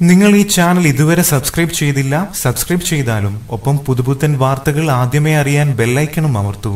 നിങ്ങൾ ഈ ചാനൽ ഇതുവരെ സബ്സ്ക്രൈബ് ചെയ്തില്ല, സബ്സ്ക്രൈബ് ചെയ്താലും ഒപ്പം പുതുപുത്തൻ വാർത്തകൾ ആദ്യമേ അറിയാൻ ബെല്ലൈക്കണും അമർത്തൂ.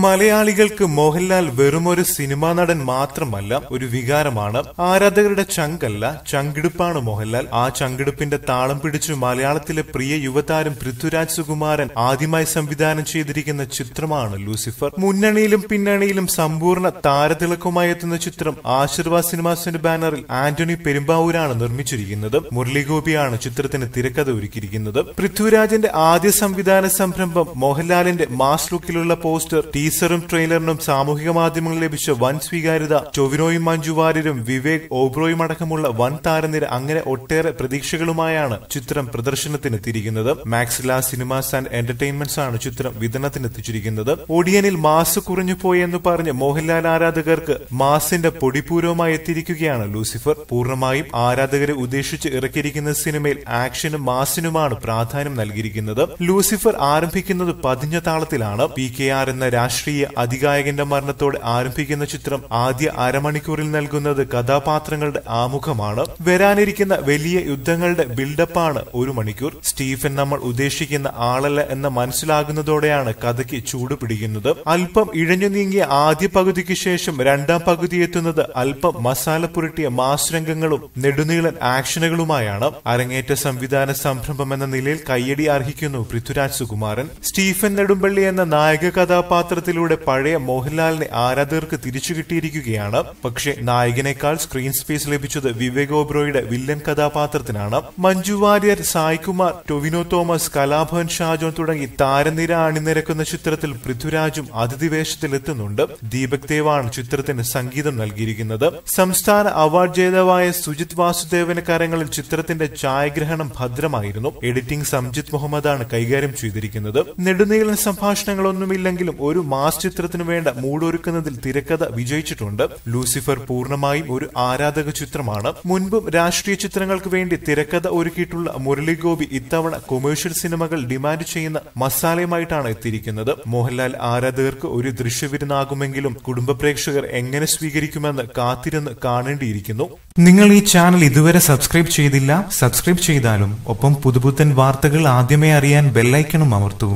മലയാളികൾക്ക് മോഹൻലാൽ വെറുമൊരു സിനിമാ നടൻ മാത്രമല്ല, ഒരു വികാരമാണ്. ആരാധകരുടെ ചങ്കല്ല, ചങ്കിടുപ്പാണ് മോഹൻലാൽ. ആ ചങ്കിടുപ്പിന്റെ താളം പിടിച്ചു മലയാളത്തിലെ പ്രിയ യുവതാരം പൃഥ്വിരാജ് സുകുമാരൻ ആദ്യമായി സംവിധാനം ചെയ്തിരിക്കുന്ന ചിത്രമാണ് ലൂസിഫർ. മുന്നണിയിലും പിന്നണിയിലും സമ്പൂർണ്ണ താരതിളക്കമായി എത്തുന്ന ചിത്രം ആശീർവാദ് സിനിമാസിന്റെ ബാനറിൽ ആന്റണി പെരുമ്പാവൂരാണ് നിർമ്മിച്ചിരിക്കുന്നത്. മുരളി ഗോപിയാണ് ചിത്രത്തിന് തിരക്കഥ ഒരുക്കിയിരിക്കുന്നത്. പൃഥ്വിരാജിന്റെ ആദ്യ സംവിധാന സംരംഭം. മോഹൻലാലിന്റെ മാസ് ലുക്കിലുള്ള പോസ്റ്റർ, ടീസറും ട്രെയിലറിനും സാമൂഹിക മാധ്യമങ്ങളിൽ ലഭിച്ച വൻ സ്വീകാര്യത, ടൊവിനോയും മഞ്ജു വാര്യരും വിവേക് ഓബ്രോയും അടക്കമുള്ള വൻ താരനിര, അങ്ങനെ ഒട്ടേറെ പ്രതീക്ഷകളുമായാണ് ചിത്രം പ്രദർശനത്തിനെത്തിയിരിക്കുന്നത്. മാക്സില സിനിമാസ് ആൻഡ് എന്റർടൈൻമെന്റ്സ് ആണ് ചിത്രം വിതരണത്തിനെത്തിച്ചിരിക്കുന്നത്. ഒടിയനിൽ മാസ് കുറഞ്ഞു പോയെന്ന് പറഞ്ഞ് മോഹൻലാൽ ആരാധകർക്ക് മാസിന്റെ പൊടിപൂരവുമായി എത്തിയിരിക്കുകയാണ് ലൂസിഫർ. പൂർണ്ണമായും ആരാധകരെ ഉദ്ദേശിച്ച് ഇറക്കിയിരിക്കുന്ന സിനിമയിൽ ആക്ഷനും മാസിനുമാണ് പ്രാധാന്യം നൽകിയിരിക്കുന്നത്. ലൂസിഫർ ആരംഭിക്കുന്നത് പതിഞ്ഞ താളത്തിലാണ്. PKR എന്ന രാഷ്ട്രീയ അതികായകന്റെ മരണത്തോടെ ആരംഭിക്കുന്ന ചിത്രം ആദ്യ അരമണിക്കൂറിൽ നൽകുന്നത് കഥാപാത്രങ്ങളുടെ ആമുഖമാണ്. വരാനിരിക്കുന്ന വലിയ യുദ്ധങ്ങളുടെ ബിൽഡപ്പാണ് 1 മണിക്കൂർ. സ്റ്റീഫൻ നമ്മൾ ഉദ്ദേശിക്കുന്ന ആളല്ല എന്ന് മനസ്സിലാകുന്നതോടെയാണ് കഥയ്ക്ക് ചൂട് പിടിക്കുന്നത്. അല്പം ഇഴഞ്ഞു നീങ്ങിയ ആദ്യ പകുതിക്ക് ശേഷം രണ്ടാം പകുതി എത്തുന്നത് അല്പം മസാല പുരട്ടിയ മാസ് രംഗങ്ങളും നെടുനീളൻ ആക്ഷനുകളുമായാണ്. അരങ്ങേറ്റ സംവിധാന സംരംഭം എന്ന നിലയിൽ കയ്യടി അർഹിക്കുന്നു പൃഥ്വിരാജ് സുകുമാരൻ. സ്റ്റീഫൻ നെടുമ്പള്ളി എന്ന നായക കഥാപാത്രത്തിലൂടെ പഴയ മോഹൻലാലിനെ ആരാധകർക്ക് തിരിച്ചു കിട്ടിയിരിക്കുകയാണ്. പക്ഷേ നായകനേക്കാൾ സ്ക്രീൻ സ്പേസ് ലഭിച്ചത് വിവേക് ഓബ്രോയുടെ വില്ലൻ കഥാപാത്രത്തിനാണ്. മഞ്ജു വാര്യർ, സായ്കുമാർ, ടൊവിനോ തോമസ്, കലാഭവൻ ഷാജോൺ തുടങ്ങി താരനിര അണിനിരക്കുന്ന ചിത്രത്തിൽ പൃഥ്വിരാജും അതിഥി വേഷത്തിലെത്തുന്നുണ്ട്. ദീപക് ദേവാണ് ചിത്രത്തിന് സംഗീതം നൽകിയിരിക്കുന്നത്. സംസ്ഥാന അവാർഡ് ജേതാവായ സുജിത് വാസുദേവന് കരങ്ങളിൽ ചിത്രത്തിന്റെ ഛായാഗ്രഹണം ഭദ്രമായിരുന്നു. എഡിറ്റിംഗ് സംജിത് മുഹമ്മദാണ് കൈകാര്യം ചെയ്തിരിക്കുന്നത്. നെടുനീളൻ സംഭാഷണങ്ങളൊന്നുമില്ലെങ്കിലും ഒരു മാസ് ചിത്രത്തിനു വേണ്ട മൂടൊരുക്കുന്നതിൽ തിരക്കഥ വിജയിച്ചിട്ടുണ്ട്. ലൂസിഫർ പൂർണ്ണമായും ഒരു ആരാധക ചിത്രമാണ്. മുൻപും രാഷ്ട്രീയ ചിത്രങ്ങൾക്ക് വേണ്ടി തിരക്കഥ ഒരുക്കിയിട്ടുള്ള മുരളി ഗോപി ഇത്തവണ കൊമേഴ്ഷ്യൽ സിനിമകൾ ഡിമാൻഡ് ചെയ്യുന്ന മസാലയുമായിട്ടാണ് എത്തിയിരിക്കുന്നത്. മോഹൻലാൽ ആരാധകർക്ക് ഒരു ദൃശ്യവിരുന്നാകുമെങ്കിലും കുടുംബ പ്രേക്ഷകർ എങ്ങനെ സ്വീകരിക്കുമെന്ന് കാത്തിരുന്ന് കാണേണ്ടിയിരിക്കുന്നു. നിങ്ങൾ ഈ ചാനൽ ഇതുവരെ സബ്സ്ക്രൈബ് ചെയ്തില്ല, സബ്സ്ക്രൈബ് ചെയ്താലും ഒപ്പം പുതുപുത്തൻ വാർത്തകൾ ആദ്യമേ അറിയാൻ ബെല്ലൈക്കണും അമർത്തൂ.